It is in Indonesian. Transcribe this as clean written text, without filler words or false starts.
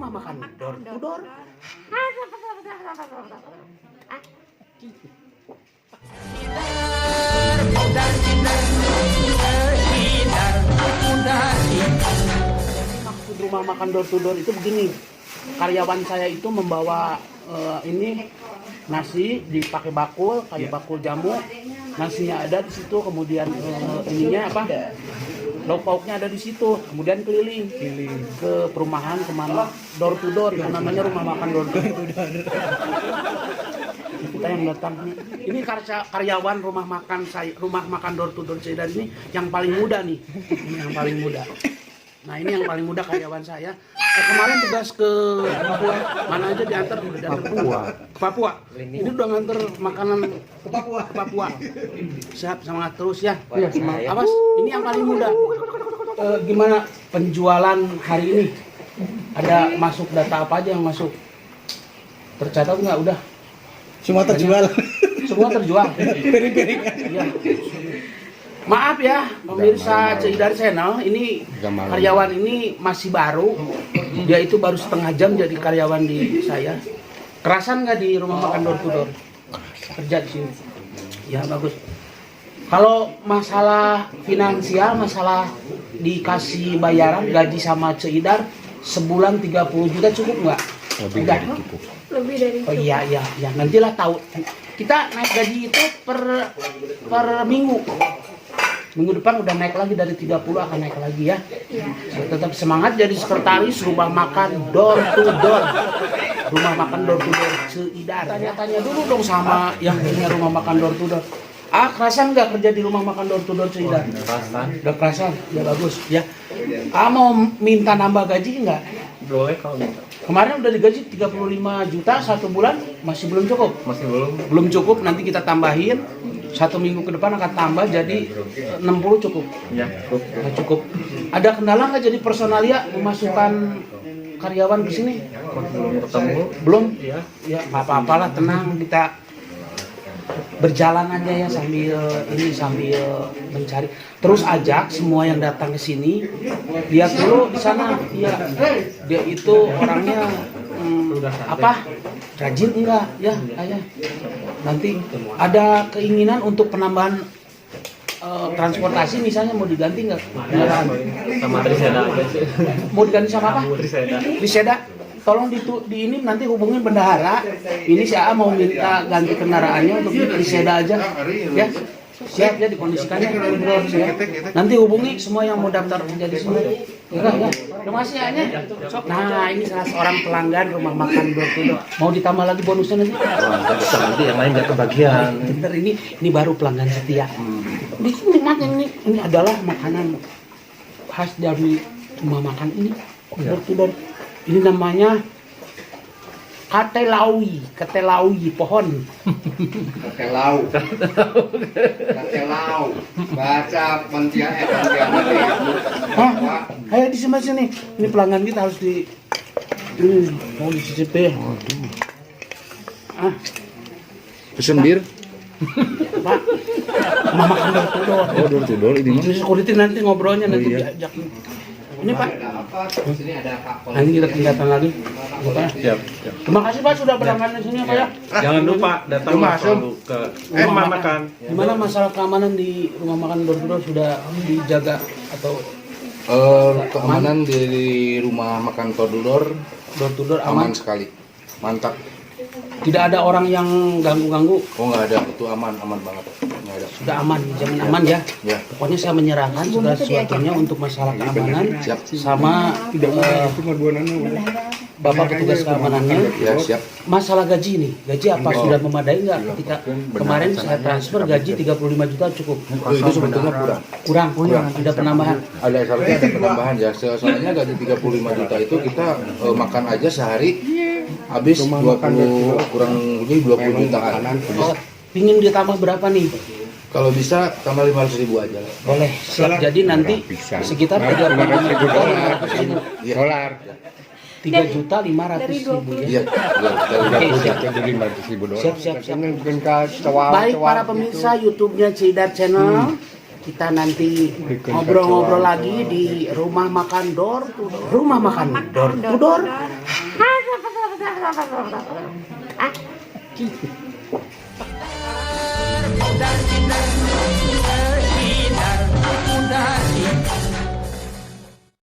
rumah makan door to door. Maksud rumah makan door to door itu begini, karyawan saya itu membawa ini nasi dipakai bakul, kayak bakul jamu, nasinya ada di situ, kemudian ininya apa, lauk pauknya ada di situ, kemudian keliling ke perumahan kemana, door to door, yang namanya rumah makan door to door. Kita yang datang, ini karyawan rumah makan door to door saya ini yang paling muda nih, ini yang paling muda. Nah ini yang paling muda karyawan saya. Kemarin tugas ke Papua, mana aja diantar, udah diantar ke Papua. Ini udah nganter makanan ke Papua. Siap, semangat terus ya. Awas, ini yang paling muda. Gimana penjualan hari ini? Ada masuk data apa aja yang masuk? Tercatat nggak? Udah. Semua terjual. Semua terjual. Piring-piring. Iya. Maaf ya pemirsa Ceidar Channel, ini karyawan ini masih baru, dia itu baru setengah jam jadi karyawan di saya. Kerasan nggak di rumah makan door to door? Kerja di sini. Ya bagus. Kalau masalah finansial, masalah dikasih bayaran gaji sama Ceidar sebulan 30 juta cukup nggak? Lebih dari cukup. Lebih dari cukup. Oh iya, nantilah tahu. Kita naik gaji itu per minggu. Minggu depan udah naik lagi, dari 30 akan naik lagi ya. Tetap semangat jadi sekretaris rumah makan door to door. Rumah makan door to door Ceidar. Tanya-tanya dulu dong sama yang punya rumah makan door to door. Kerasan nggak kerja di rumah makan door to door Ceidar? Kerasan. Udah kerasan, ya bagus ya. Mau minta nambah gaji nggak? Boleh kalau minta. Kemarin udah digaji 35 juta satu bulan, masih belum cukup? Masih belum. Belum cukup, nanti kita tambahin. 1 minggu ke depan akan tambah jadi 60 cukup? Ya, cukup. Nah, cukup. Ada kendala nggak jadi personalia memasukkan karyawan ke sini? Belum ketemu. Belum? Iya. Ya nggak apa-apalah, tenang, kita berjalan aja ya sambil mencari. Terus ajak semua yang datang ke sini, lihat dulu di sana. Iya, dia itu orangnya rajin enggak ya ayah. Nanti ada keinginan untuk penambahan transportasi misalnya, mau diganti nggak? Sama Triseda aja sih. Mau diganti sama apa? Triseda. Triseda. Tolong di ini nanti hubungin bendahara. Ini saya mau minta ganti kendaraannya untuk di Triseda aja. Ya. Siap ya, dikondisikannya. Ya. Nanti hubungi semua yang mau daftar kerja di sini. Ya. Terima kasih ya. Nah, ini salah seorang pelanggan rumah makan door to door. Mau ditambah lagi bonusnya nanti? Nanti yang lain nggak kebagian. Bener, ini baru pelanggan setia. Ini adalah makanan khas dari rumah makan ini. Door to door. Ini namanya katelaui pohon. Katelau. Baca Pontianak. Ayo di sini. Ini pelanggan kita harus mau dicicipi. Pesen bir. Pak, mau makan door to door. Oh, door to door ini mah. Security nanti ngobrolnya nanti iya. diajak. Ini Pak, Sini ada Pak nanti kita tinggalkan lagi. Siap. Terima kasih Pak sudah berlangganan di sini Pak ya. Jangan lupa datang selalu ke rumah makan. Gimana masalah keamanan di rumah makan door to door, sudah dijaga atau Keamanan di rumah makan door door to door aman aman? sekali. Mantap. Tidak ada orang yang ganggu-ganggu? Oh, nggak ada, itu aman banget. Nggak ada. Sudah aman, jamin aman ya. Ya. Pokoknya saya menyerahkan segala sesuatunya untuk masalah keamanan. Siap. Sama Bapak petugas keamanannya. Ya, siap. Masalah gaji nih, gaji apa sudah memadai nggak? Ketika kemarin saya transfer gaji 35 juta cukup? Itu sebetulnya kurang. Kurang, ada penambahan. Ada SLT, ada penambahan ya. Soalnya gaji 35 juta itu kita makan aja sehari habis 20 kurang lebih 20 jutaan. Oh, pingin ditambah berapa nih? Kalau bisa tambah 500.000 aja lah. Boleh, siap. Jadi nanti sekitar 35 juta 500.000. Dolar. 3.500.000 ya. Iya. Oke, siap. Siap. Baik para pemirsa YouTube-nya Ceidar Channel, kita nanti ngobrol-ngobrol lagi di rumah makan door to door Ah.